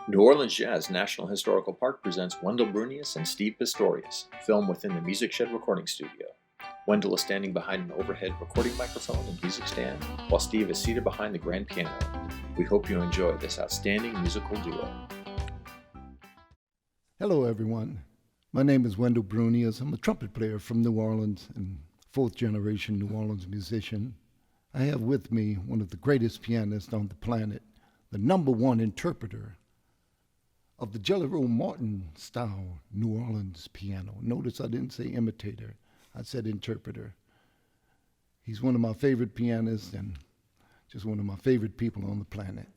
New Orleans Jazz National Historical Park presents Wendell Brunious and Steve Pistorious, filmed within the Music Shed recording studio. Wendell is standing behind an overhead recording microphone and music stand, while Steve is seated behind the grand piano. We hope you enjoy this outstanding musical duo. Hello, everyone. My name is Wendell Brunious. I'm a trumpet player from New Orleans and fourth-generation New Orleans musician. I have with me one of the greatest pianists on the planet, the #1 interpreter of the Jelly Roll Morton style New Orleans piano. Notice I didn't say imitator, I said interpreter. He's one of my favorite pianists and just one of my favorite people on the planet,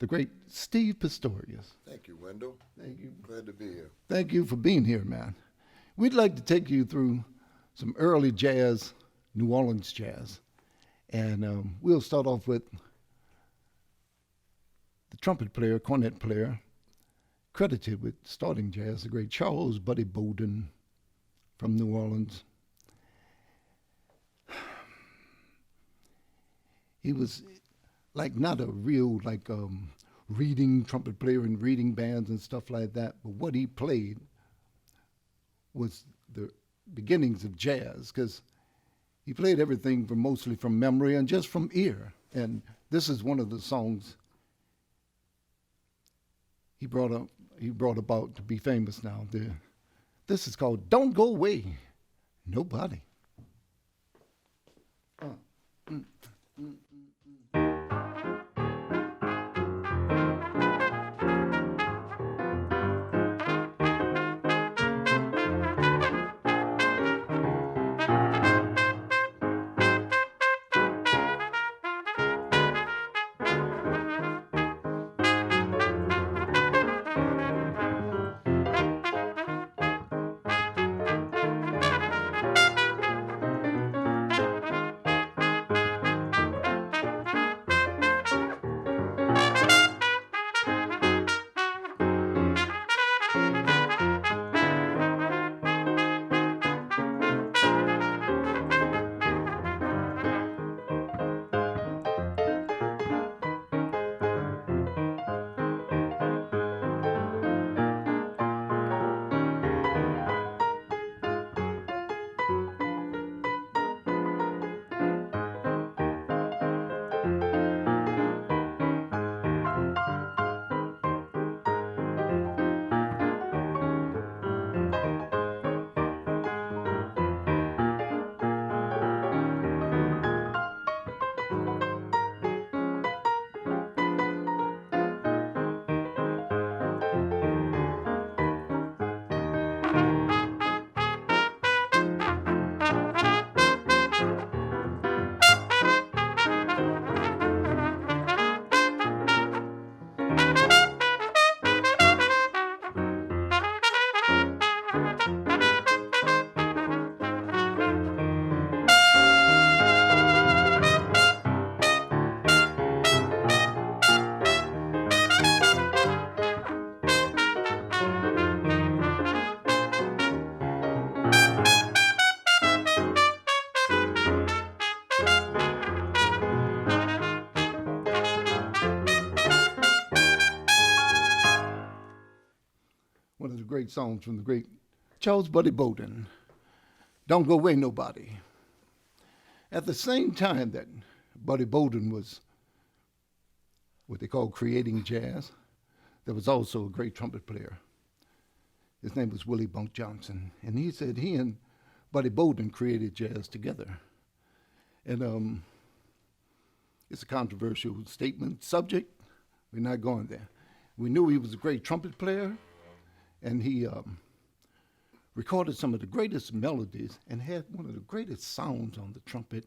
the great Steve Pistorious. Thank you, Wendell. Thank you. Glad to be here. Thank you for being here, man. We'd like to take you through some early jazz, New Orleans jazz. And we'll start off with the trumpet player, cornet player, credited with starting jazz, the great Charles Buddy Bolden from New Orleans. He was like not a real reading trumpet player in reading bands and stuff like that, but what he played was the beginnings of jazz, because he played everything mostly from memory and just from ear. And this is one of the songs he brought about to be famous now. This is called Don't Go Away, Nobody. One of the great songs from the great Charles Buddy Bolden, Don't Go Away Nobody. At the same time that Buddy Bolden was what they call creating jazz, there was also a great trumpet player. His name was Willie Bunk Johnson, and he said he and Buddy Bolden created jazz together. And it's a controversial statement, subject. We're not going there. We knew he was a great trumpet player, and he recorded some of the greatest melodies and had one of the greatest sounds on the trumpet.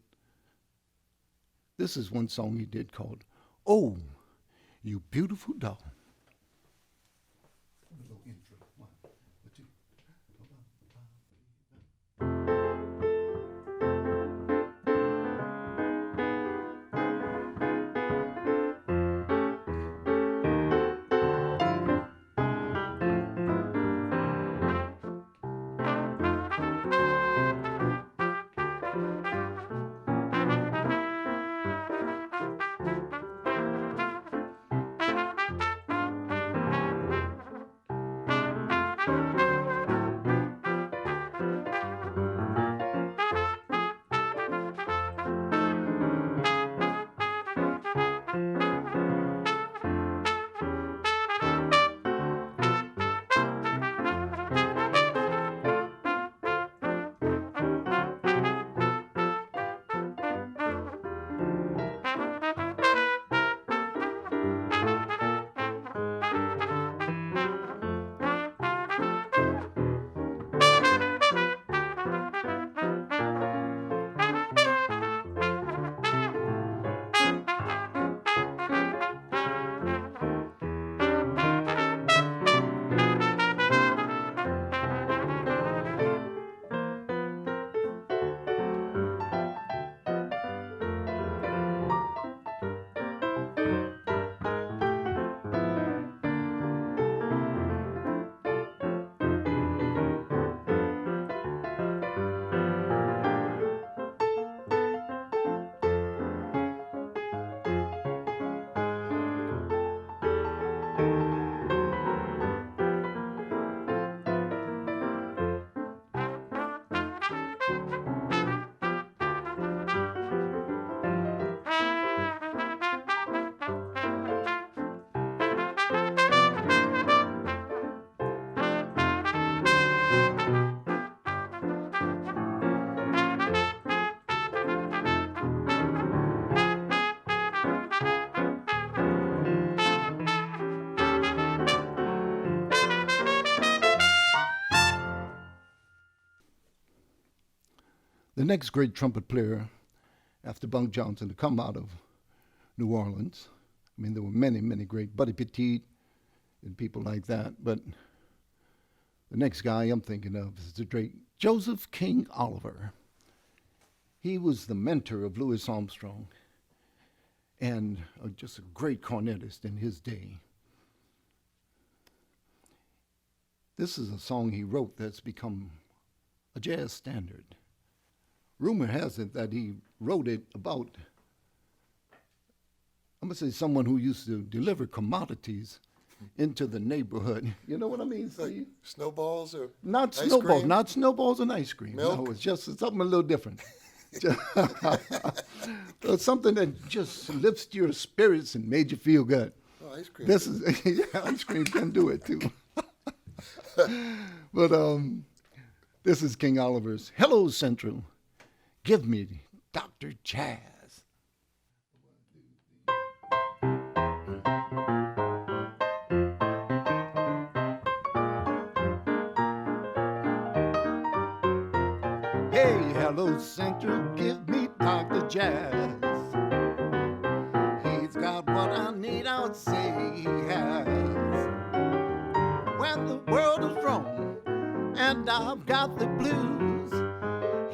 This is one song he did called, Oh, You Beautiful Doll. The next great trumpet player after Bunk Johnson to come out of New Orleans. I mean, there were many, many great, Buddy Petit and people like that. But the next guy I'm thinking of is the great Joseph King Oliver. He was the mentor of Louis Armstrong and just a great cornetist in his day. This is a song he wrote that's become a jazz standard. Rumor has it that he wrote it about, I'm going to say, someone who used to deliver commodities into the neighborhood. You know what I mean? So like snowballs or not snowballs, cream? Not snowballs and ice cream. Milk? No, it's just something a little different. Something that just lifts your spirits and made you feel good. Oh, ice cream. This is yeah, ice cream can do it too. But this is King Oliver's Hello Central. Give me Dr. Jazz. Hey, Hello Central, give me Dr. Jazz. He's got what I need, I would say he has. When the world is wrong and I've got the blues,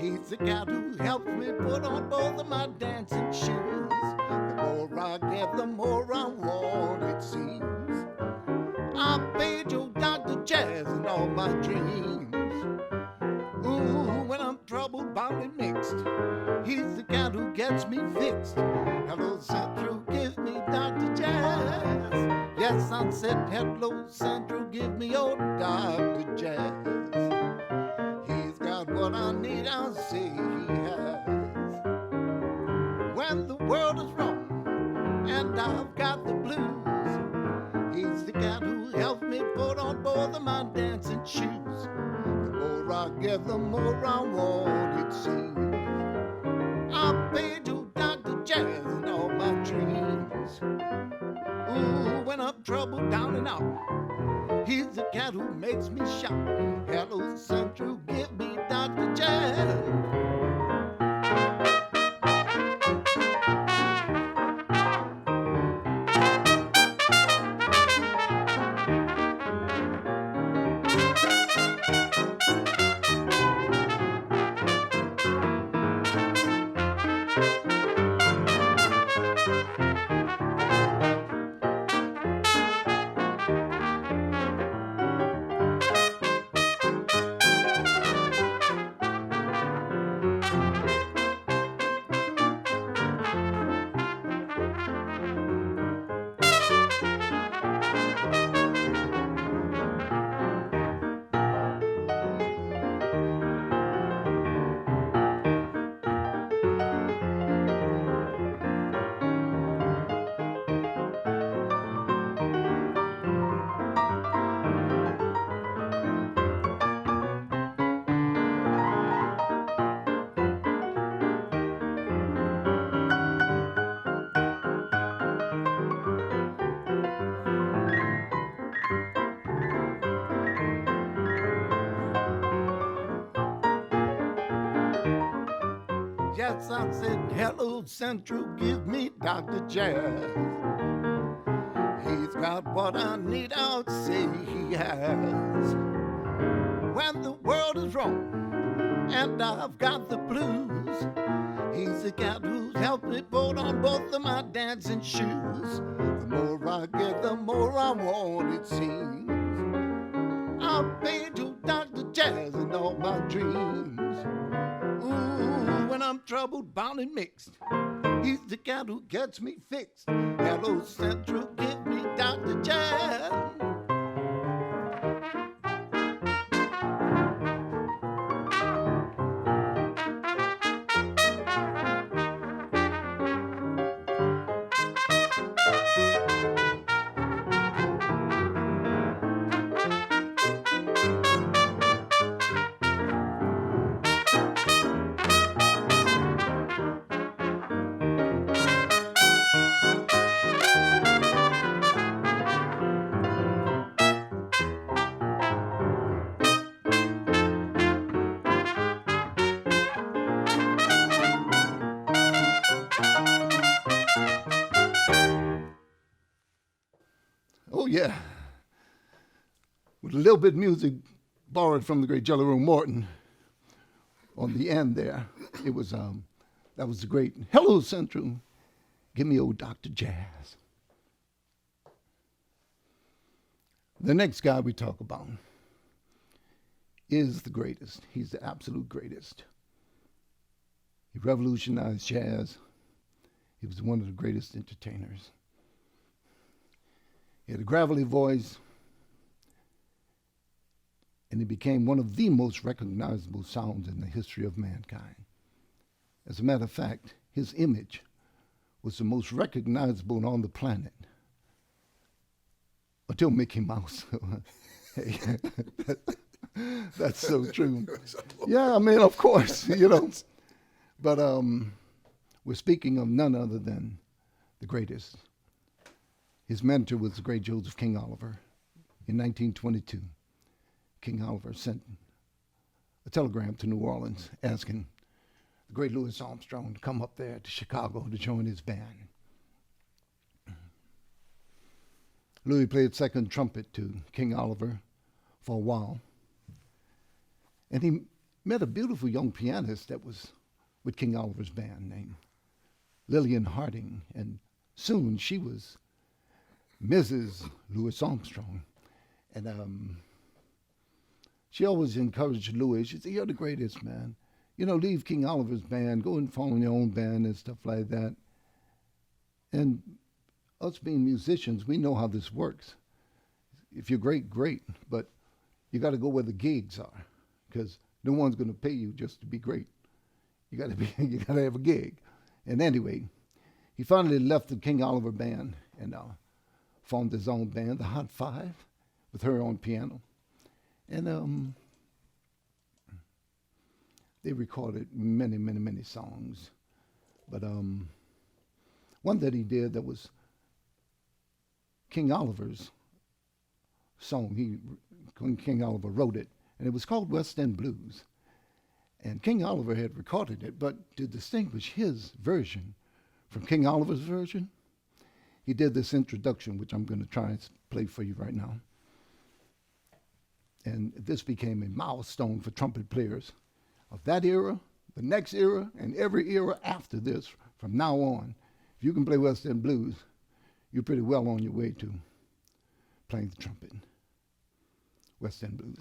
he's the guy who helps me put on both of my dancing shoes. The more I get, the more I want, it seems. I paid you Dr. Jazz in all my dreams. Ooh, when I'm troubled, bound and mixed, he's the guy who gets me fixed. Hello Central, give me Dr. Jazz. Yes, I said hello Central, give me old Dr. Jazz. He's got what I need, I'll say he has. When the world is wrong and I've got the blues, he's the guy who helps me put on both of my dancing shoes. The more I get, the more I want, it seems. I paid you Dr. Jazz in all my dreams. Ooh, when I'm troubled down and out, he's the cat who makes me shout. Hello Central, give me Dr. Jazz. Yes, I said, hello, Central, give me Dr. Jazz. He's got what I need, I'll say he has. When the world is wrong and I've got the blues, he's the cat who's helped me put on both of my dancing shoes. The more I get, the more I want, it seems. I paid you Dr. Jazz in all my dreams. Ooh, when I'm troubled, bound and mixed, he's the cat who gets me fixed. Hello Central, give me Dr. Jazz. yeah. With a little bit of music borrowed from the great Jelly Roll Morton on the end there. It was, that was the great Hello Central, give me old Dr. Jazz. The next guy we talk about is the greatest. He's the absolute greatest. He revolutionized jazz. He was one of the greatest entertainers. He had a gravelly voice, and he became one of the most recognizable sounds in the history of mankind. As a matter of fact, his image was the most recognizable on the planet until Mickey Mouse. Hey, that's so true. Yeah, I mean, of course, you know. But we're speaking of none other than the greatest. His mentor was the great Joseph King Oliver. In 1922, King Oliver sent a telegram to New Orleans asking the great Louis Armstrong to come up there to Chicago to join his band. Louis played second trumpet to King Oliver for a while. And he met a beautiful young pianist that was with King Oliver's band named Lillian Harding. And soon she was Mrs. Louis Armstrong. And she always encouraged Louis. She said, you're the greatest, man. You know, leave King Oliver's band, go and form your own band and stuff like that. And us being musicians, we know how this works. If you're great, great, but you got to go where the gigs are, because no one's going to pay you just to be great. You got to have a gig. And anyway, he finally left the King Oliver band and formed his own band, the Hot Five, with her on piano. And they recorded many, many, many songs. But one that he did that was King Oliver's song. King Oliver wrote it, and it was called West End Blues. And King Oliver had recorded it, but to distinguish his version from King Oliver's version, he did this introduction, which I'm going to try and play for you right now. And this became a milestone for trumpet players of that era, the next era, and every era after this from now on. If you can play West End Blues, you're pretty well on your way to playing the trumpet. West End Blues.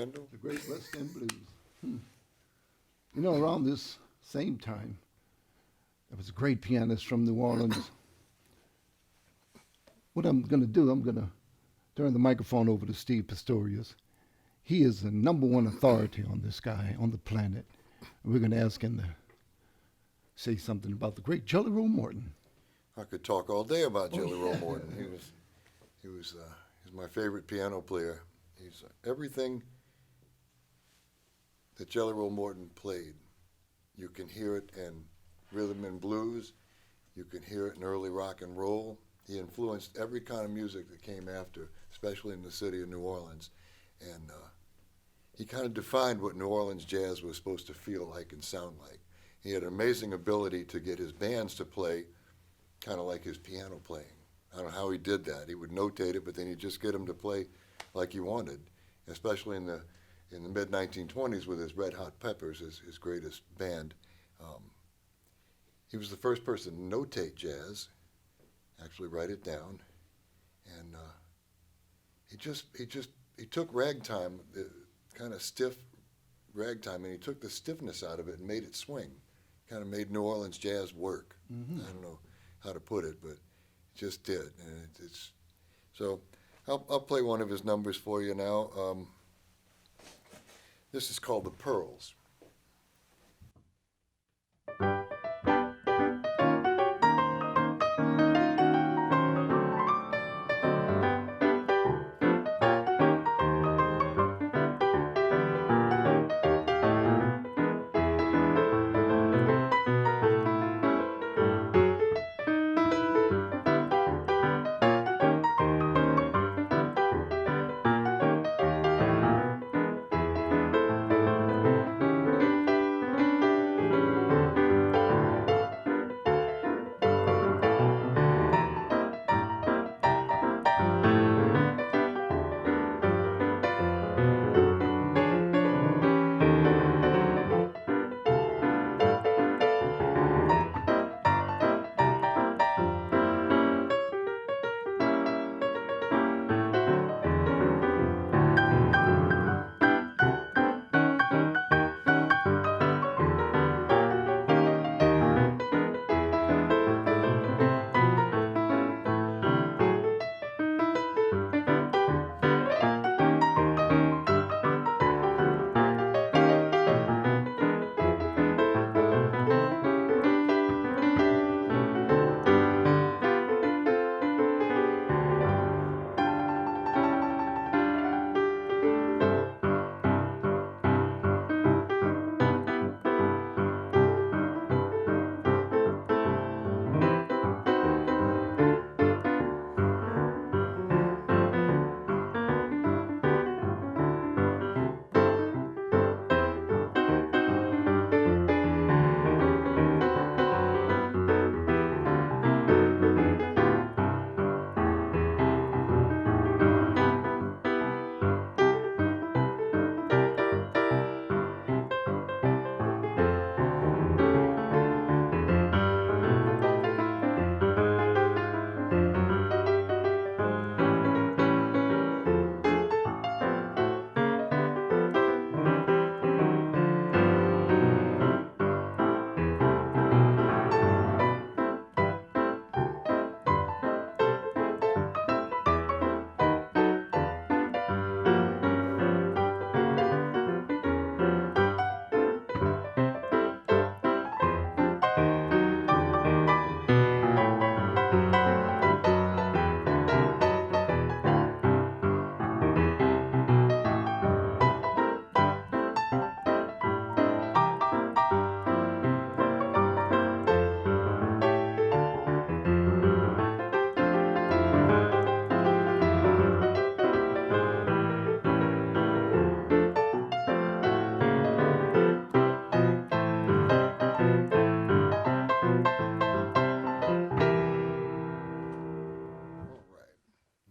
Wendell? The great West End blues. You know, around this same time, there was a great pianist from New Orleans. What I'm going to do, I'm going to turn the microphone over to Steve Pistorious. He is the #1 authority on this guy, on the planet. And we're going to ask him to say something about the great Jelly Roll Morton. I could talk all day about Jelly Roll Morton. He's my favorite piano player. He's everything that Jelly Roll Morton played. You can hear it in rhythm and blues. You can hear it in early rock and roll. He influenced every kind of music that came after, especially in the city of New Orleans. And he kind of defined what New Orleans jazz was supposed to feel like and sound like. He had an amazing ability to get his bands to play kind of like his piano playing. I don't know how he did that. He would notate it, but then he'd just get them to play like he wanted, especially in the mid-1920s with his Red Hot Peppers, his greatest band. He was the first person to notate jazz, actually write it down, and he took ragtime, kind of stiff ragtime, and he took the stiffness out of it and made it swing. Kind of made New Orleans jazz work. Mm-hmm. I don't know how to put it, but it just did. And it's so. I'll play one of his numbers for you now. This is called The Pearls.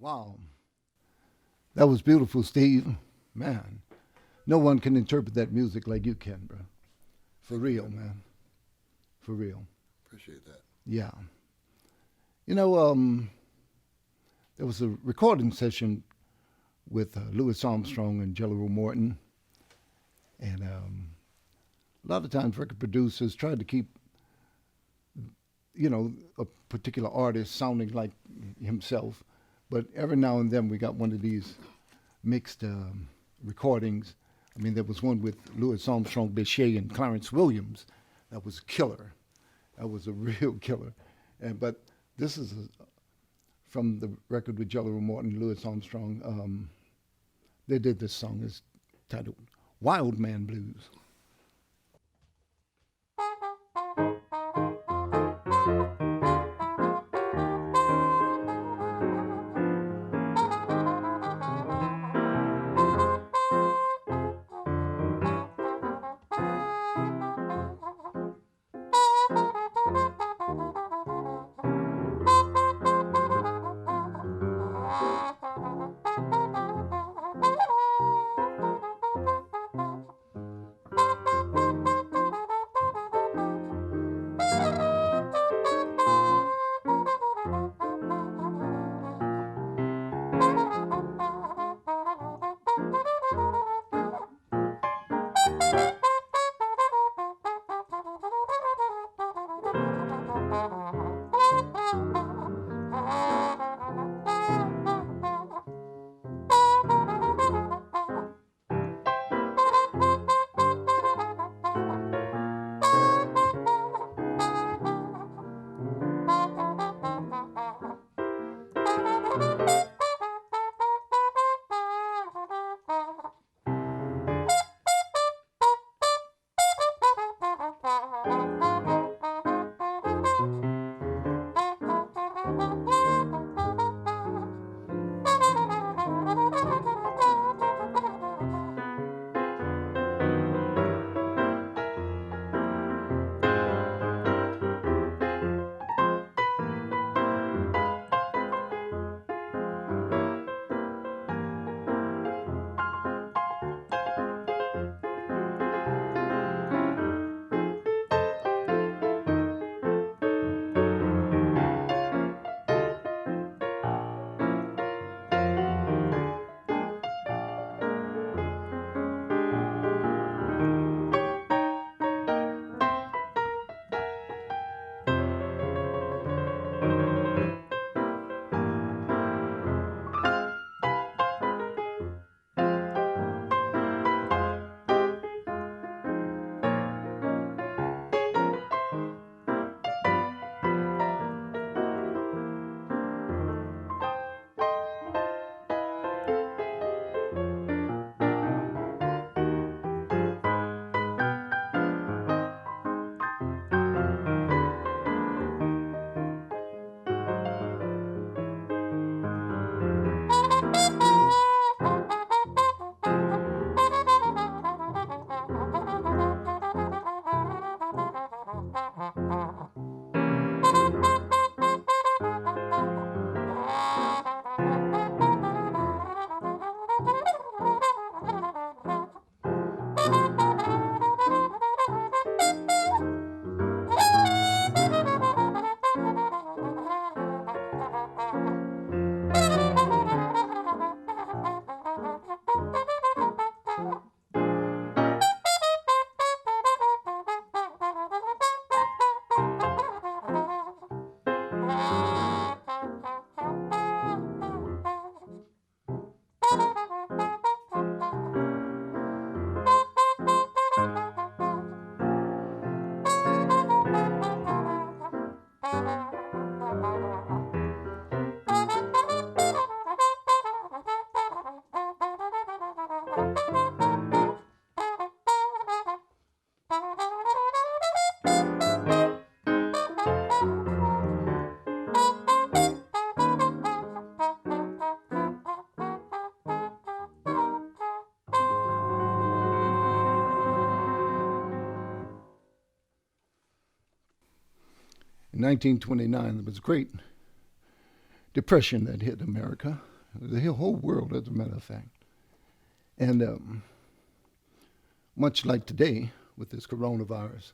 Wow. That was beautiful, Steve. Man, no one can interpret that music like you can, bro. For real, man. For real. Appreciate that. Yeah. You know, there was a recording session with Louis Armstrong and Jelly Roll Morton. And a lot of times record producers tried to keep, a particular artist sounding like himself. But every now and then we got one of these mixed recordings. I mean, there was one with Louis Armstrong, Bechet, and Clarence Williams. That was a killer. That was a real killer. But this is from the record with Jelly Roll Morton and Louis Armstrong. They did this song. It's titled Wild Man Blues. In 1929, there was a great depression that hit America, the whole world, as a matter of fact. And much like today with this coronavirus,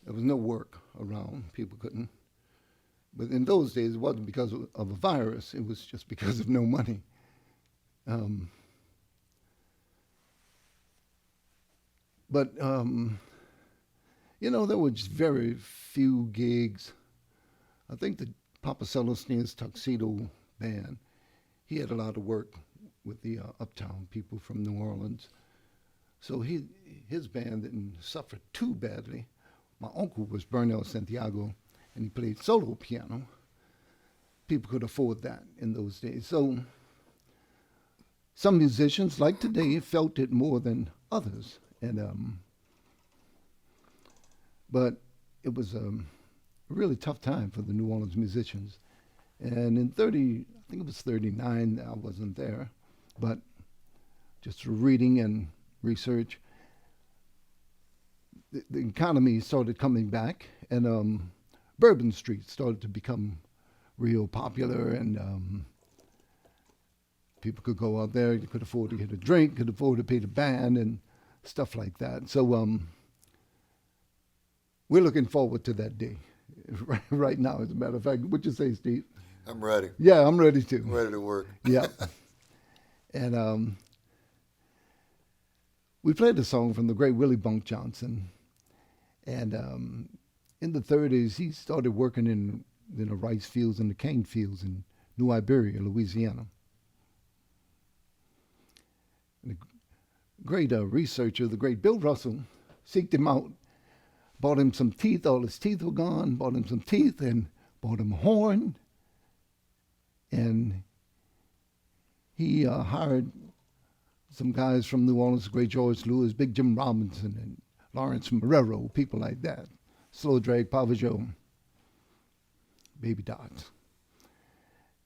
there was no work around. People couldn't. But in those days, it wasn't because of a virus. It was just because of no money. Um, but, there was very few gigs. I think that Papa Celestine's Tuxedo Band, he had a lot of work with the uptown people from New Orleans. So his band didn't suffer too badly. My uncle was Bernal Santiago, and he played solo piano. People could afford that in those days. So some musicians, like today, felt it more than others. But it was a really tough time for the New Orleans musicians. And in I think it was 39, I wasn't there, but just through reading and research, the economy started coming back, and Bourbon Street started to become real popular, and people could go out there, you could afford to get a drink, could afford to pay the band, and stuff like that. So we're looking forward to that day right now, as a matter of fact. What'd you say, Steve? I'm ready. Yeah, I'm ready too. I'm ready to work. Yeah. And we played a song from the great Willie Bunk Johnson. And in the 30s, he started working in the rice fields and the cane fields in New Iberia, Louisiana. And the great researcher, the great Bill Russell, seeked him out, bought him some teeth. All his teeth were gone, bought him some teeth and bought him a horn. And he hired some guys from New Orleans, great George Lewis, Big Jim Robinson, and Lawrence Marrero, people like that. Slow Drag, Pavageau, Baby Dots.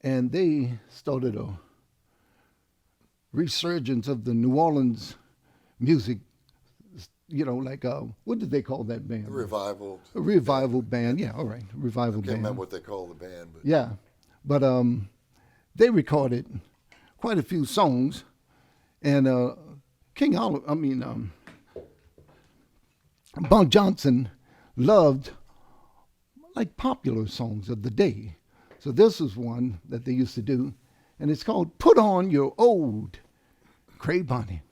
And they started a resurgence of the New Orleans music, what did they call that band? A revival. A revival band, yeah, all right, a revival band. I can't remember what they call the band. But. Yeah, but they recorded quite a few songs, and Bunk Johnson loved popular songs of the day. So this is one that they used to do, and it's called Put On Your Old Gray Bonnet.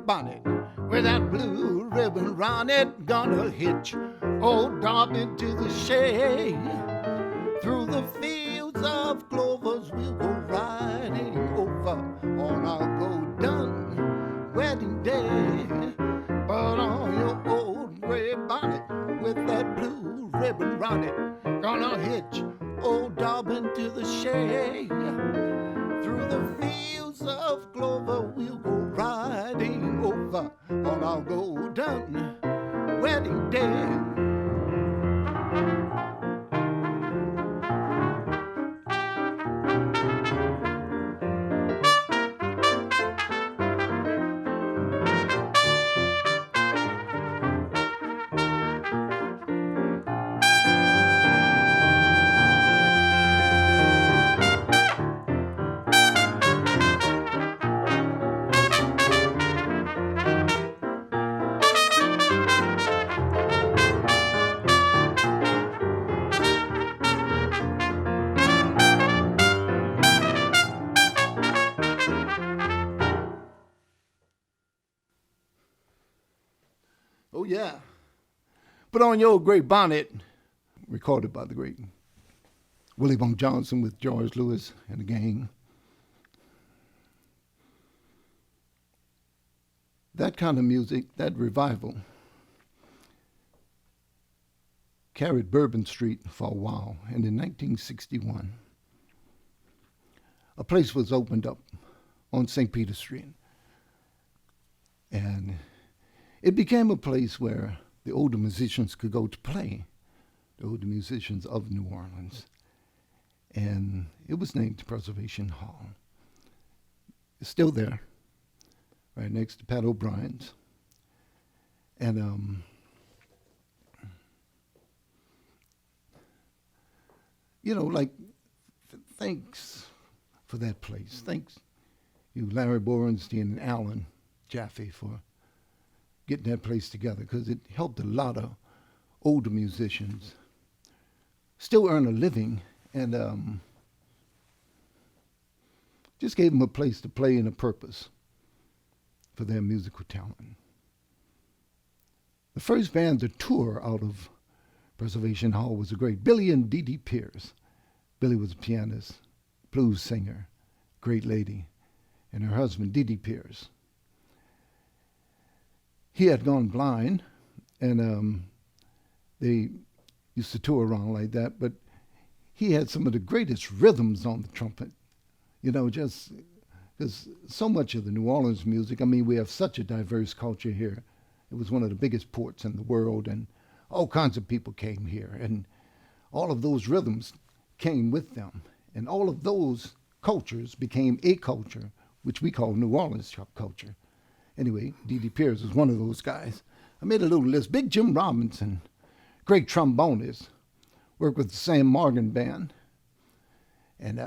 Bonnet with that blue ribbon round it, gonna hitch old Darby to the shade. Through the fields of clovers we'll go riding over on our go-done wedding day. Put on your old gray bonnet with that blue ribbon round it, gonna hitch old Darby to the shade. Through the fields of clover we'll go riding over on our golden wedding day. Oh, yeah. Put on your great bonnet, recorded by the great Willie Bone Johnson with George Lewis and the gang. That kind of music, that revival, carried Bourbon Street for a while. And in 1961, a place was opened up on St. Peter Street. And it became a place where the older musicians could go to play, the older musicians of New Orleans. And it was named Preservation Hall. It's still there, right next to Pat O'Brien's. And thanks for that place. Thanks you, Larry Borenstein and Alan Jaffe, for getting that place together, because it helped a lot of older musicians still earn a living, and just gave them a place to play and a purpose for their musical talent. The first band to tour out of Preservation Hall was the great Billy and Dee Dee Pierce. Billy was a pianist, blues singer, great lady, and her husband, Dee Dee Pierce. He had gone blind, and they used to tour around like that, but he had some of the greatest rhythms on the trumpet, just because so much of the New Orleans music, we have such a diverse culture here. It was one of the biggest ports in the world, and all kinds of people came here, and all of those rhythms came with them, and all of those cultures became a culture, which we call New Orleans culture. Anyway, Dee Dee Pierce was one of those guys. I made a little list. Big Jim Robinson, great trombonist, worked with the Sam Morgan Band, and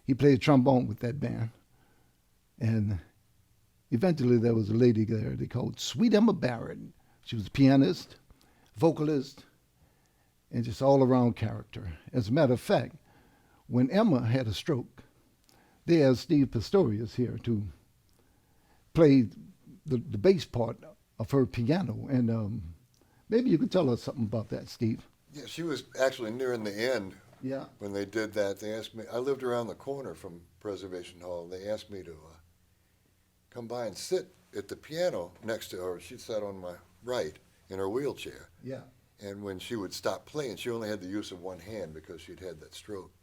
he played trombone with that band. And eventually there was a lady there they called Sweet Emma Barrett. She was a pianist, vocalist, and just all-around character. As a matter of fact, when Emma had a stroke, they asked Steve Pistorious here to play the bass part of her piano. And maybe you could tell us something about that, Steve. Yeah, she was actually nearing the end. Yeah. When they did that, they asked me, I lived around the corner from Preservation Hall. They asked me to come by and sit at the piano next to her. She sat on my right in her wheelchair. Yeah. And when she would stop playing, she only had the use of one hand because she'd had that stroke.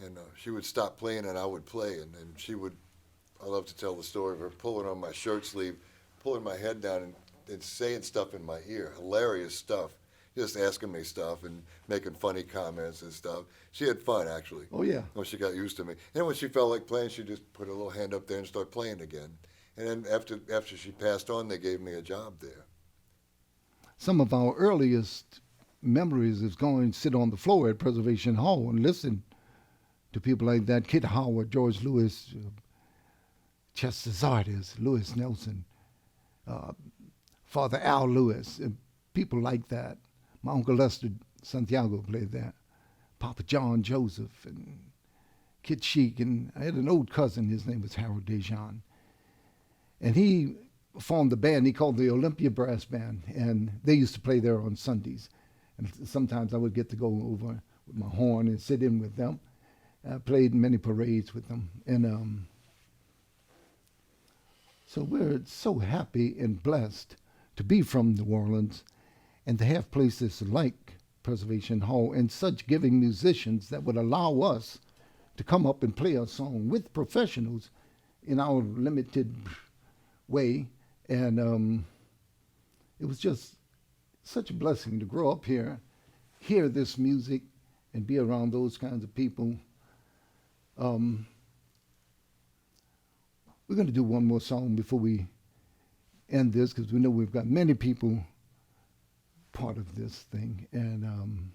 And she would stop playing and I would play. And then she would, I love to tell the story of her pulling on my shirt sleeve, pulling my head down and saying stuff in my ear, hilarious stuff, just asking me stuff and making funny comments and stuff. She had fun, actually. Oh, yeah. When she got used to me. And when she felt like playing, she just put a little hand up there and start playing again. And then after she passed on, they gave me a job there. Some of our earliest memories is going to sit on the floor at Preservation Hall and listen to people like that, Kid Howard, George Lewis, Chester Zardes, Lewis Nelson, Father Al Lewis, and people like that. My Uncle Lester Santiago played that. Papa John Joseph and Kid Chic. And I had an old cousin, his name was Harold Dejan. And he formed a band he called the Olympia Brass Band. And they used to play there on Sundays. And sometimes I would get to go over with my horn and sit in with them. I played in many parades with them. And so we're so happy and blessed to be from New Orleans and to have places like Preservation Hall and such giving musicians that would allow us to come up and play a song with professionals in our limited way. And it was just such a blessing to grow up here, hear this music, and be around those kinds of people. We're going to do one more song before we end this, because we know we've got many people part of this thing. And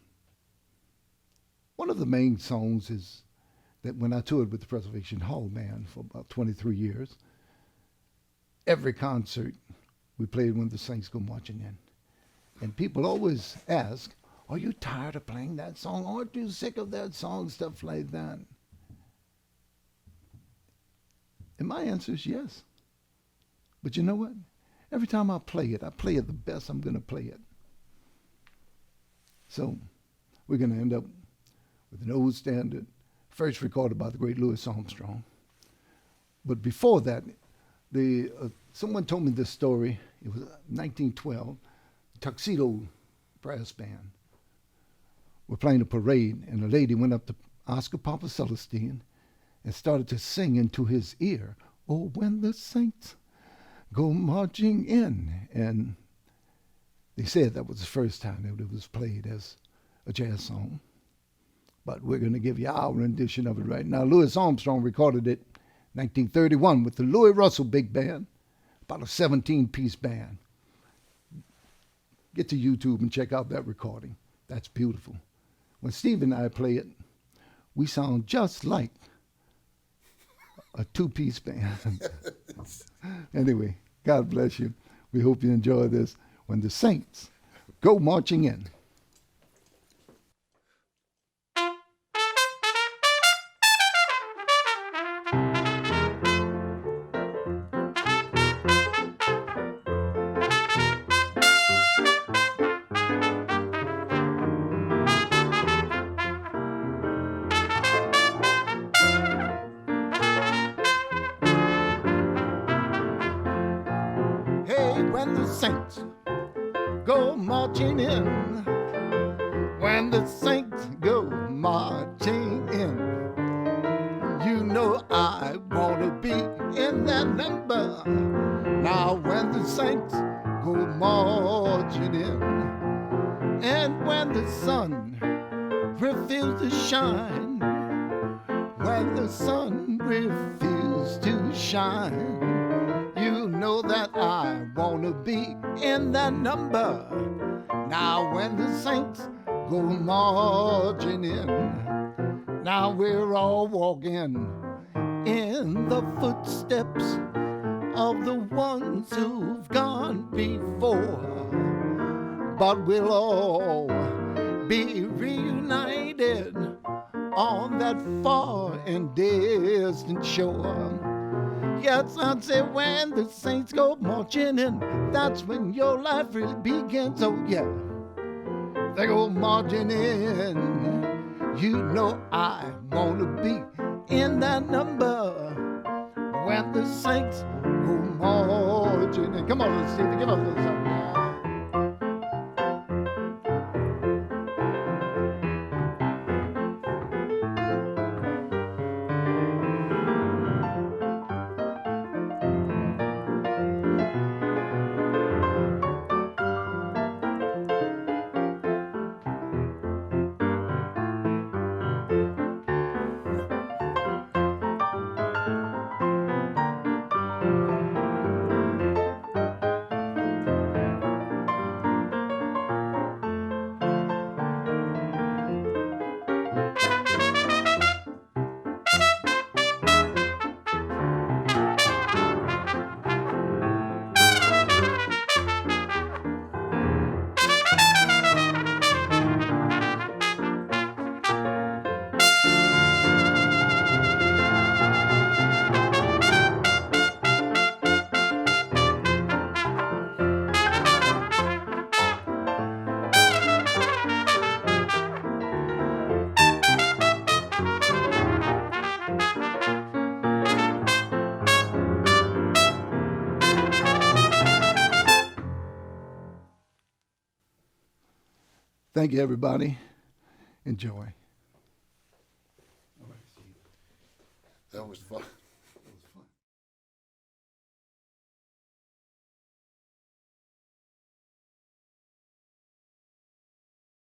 one of the main songs is that when I toured with the Preservation Hall Band for about 23 years, every concert we played when the Saints go marching in. And people always ask, are you tired of playing that song? Aren't you sick of that song? Stuff like that. And my answer is yes. But you know what? every time I play it the best I'm going to play it. So we're going to end up with an old standard, first recorded by the great Louis Armstrong. But before that, someone told me this story. It was 1912, Tuxedo Brass Band were playing a parade, and a lady went up to Oscar Papa Celestine and started to sing into his ear, "Oh, when the saints go marching in." And they said that was the first time that it was played as a jazz song. But we're going to give you our rendition of it right now. Louis Armstrong recorded it 1931 with the Louis Russell Big Band, about a 17-piece band. Get to YouTube and check out that recording. That's beautiful. When Steve and I play it, we sound just like a 2-piece band. Anyway, God bless you. We hope you enjoy this. When the saints go marching in. When the saints go marching in, when the saints go marching in, you know I want to be in that number. Now when the saints go marching in, and when the sun refuses to shine, when the sun refuses to shine, you know that I want to be in that number. Now when the saints go marching in, now we're all walking in the footsteps of the ones who've gone before. But we'll all be reunited on that far and distant shore. Yes, I'd say when the saints go marching in, that's when your life really begins. Oh yeah, they go marching in. You know I want to be in that number when the saints go marching in. Come on, let's see. Give us a little something. Thank you, everybody. Enjoy. That was fun.